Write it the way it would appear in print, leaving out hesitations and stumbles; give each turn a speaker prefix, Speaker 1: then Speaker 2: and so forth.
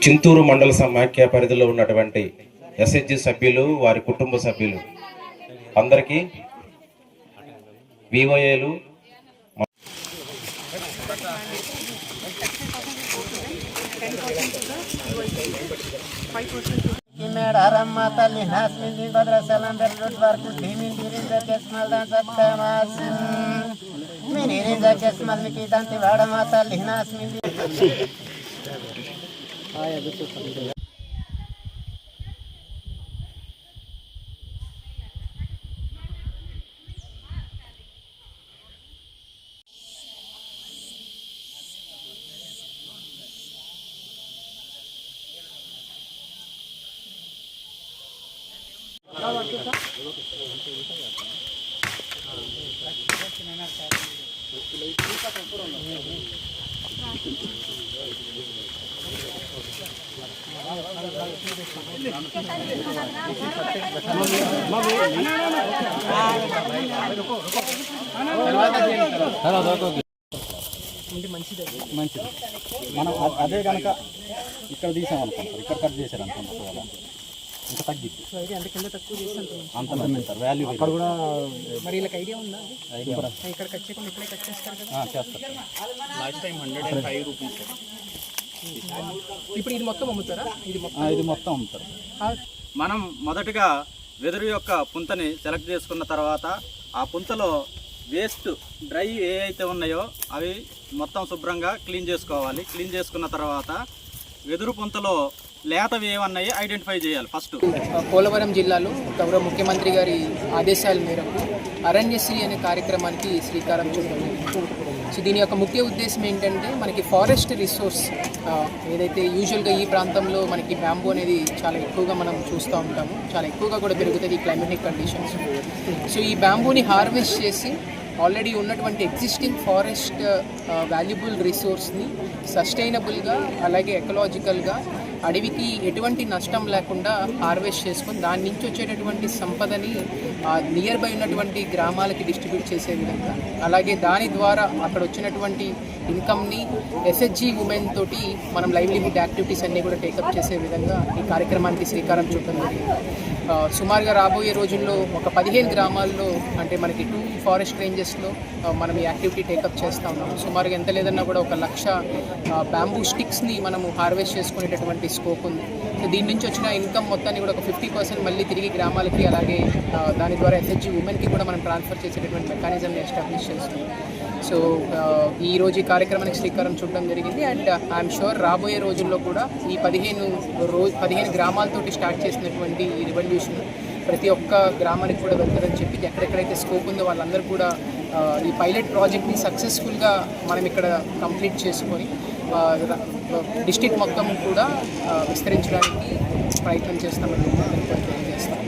Speaker 1: చింతూరు మండల సమాఖ్య పరిధిలో ఉన్నటువంటి ఎస్హెచ్జి సభ్యులు, వారి కుటుంబ సభ్యులు అందరికీ వివోఏలు
Speaker 2: మేడారమ్మ తల్లి నాస్మింది భద్రశలం బెర్లుట్ వరకు ధీమిందిరింద చెస్మల్ సప్తమాస్ మినిరింద చెస్మల్ మికి దంతి వాడమ్మ తల్లి నాస్మింది మంచిది మనం అదే కనుక ఇక్కడ తీసామనుకుంటారు, ఇక్కడ కట్ చేశారు అనుకుంటారు కదా, ఇంకా తగ్గిద్ది అంటే కింద తక్కువ చేసి అంత నమ్మింటారు వాల్యూ అక్కడ కూడా. మరి వీళ్ళకి ఐడియా ఉందా ఇక్కడ కట్ చేయకుండా ఇక్కడే కట్ చేస్తారు కదా? చేస్తారు. Last time 105 rupees. ఇప్పుడు ఇది మొత్తం అమ్ముతారా? ఇది మొత్తం అమ్ముతారు.
Speaker 3: మనం మొదటగా వెదురు యొక్క పుంతని సెలెక్ట్ చేసుకున్న తర్వాత ఆ పుంతలో వేస్ట్ డ్రై ఏ అయితే ఉన్నాయో అవి మొత్తం శుభ్రంగా క్లీన్ చేసుకోవాలి. క్లీన్ చేసుకున్న తర్వాత వెదురు పుంతలో లేతవి ఏమన్నాయి ఐడెంటిఫై చేయాలి. ఫస్ట్
Speaker 4: పోలవరం జిల్లాలో గౌరవ ముఖ్యమంత్రి గారి ఆదేశాల మేరకు అరణ్యశ్రీ అనే కార్యక్రమానికి శ్రీకారం చుట్టారు. సో దీని యొక్క ముఖ్య ఉద్దేశం ఏంటంటే మనకి ఫారెస్ట్ రిసోర్స్ ఏదైతే యూజువల్గా ఈ ప్రాంతంలో మనకి బ్యాంబూ అనేది చాలా ఎక్కువగా మనం చూస్తూ ఉంటాము, చాలా ఎక్కువగా కూడా పెరుగుతుంది ఈ క్లైమేటిక్ కండిషన్స్. సో ఈ బ్యాంబూని హార్వెస్ట్ చేసి ఆల్రెడీ ఉన్నటువంటి ఎగ్జిస్టింగ్ ఫారెస్ట్ వాల్యుబుల్ రిసోర్స్ని సస్టైనబుల్గా అలాగే ఎకలాజికల్గా అడవికి ఎటువంటి నష్టం లేకుండా హార్వెస్ట్ చేసుకొని దాని నుంచి వచ్చేటటువంటి సంపదని నియర్ బై ఉన్నటువంటి గ్రామాలకి డిస్ట్రిబ్యూట్ చేసే విధంగా, అలాగే దాని ద్వారా అక్కడ వచ్చినటువంటి ఇన్కమ్ని ఎస్హెచ్జి ఉమెన్ తోటి మనం లైవ్లీహుడ్ యాక్టివిటీస్ అన్నీ కూడా టేకప్ చేసే విధంగా ఈ కార్యక్రమానికి శ్రీకారం చుట్టడం జరిగింది. సుమారుగా రాబోయే రోజుల్లో ఒక 15 గ్రామాల్లో అంటే మనకి 2 ఫారెస్ట్ రేంజెస్లో మనం ఈ యాక్టివిటీ టేకప్ చేస్తూ ఉన్నాము. సుమారుగా ఎంత లేదన్నా కూడా 1,00,000 బ్యాంబూ స్టిక్స్ని మనము హార్వెస్ట్ చేసుకునేటటువంటి స్కోప్ ఉంది. సో దీని నుంచి వచ్చిన ఇన్కమ్ మొత్తాన్ని కూడా ఒక 50% మళ్ళీ తిరిగి గ్రామాలకి అలాగే దాని ద్వారా ఎస్హెచ్జి ఉమెన్కి కూడా మనం ట్రాన్స్ఫర్ చేసేటటువంటి మెకానిజంని ఎస్టాబ్లిష్ చేస్తున్నాం. సో ఈరోజు ఈ కార్యక్రమానికి శ్రీకారం చుట్టడం జరిగింది. అండ్ ఐఎమ్ షూర్ రాబోయే రోజుల్లో కూడా ఈ 15 గ్రామాలతోటి స్టార్ట్ చేసినటువంటి ఈ రెవల్యూషన్ ప్రతి ఒక్క గ్రామానికి కూడా వెళ్తారని చెప్పి ఎక్కడెక్కడైతే స్కోప్ ఉందో వాళ్ళందరూ కూడా ఈ పైలట్ ప్రాజెక్ట్ని సక్సెస్ఫుల్గా మనం ఇక్కడ కంప్లీట్ చేసుకొని డిస్ట్రిక్ట్ మొత్తం కూడా విస్తరించడానికి ప్రయత్నం చేస్తామని తెలియజేస్తాం.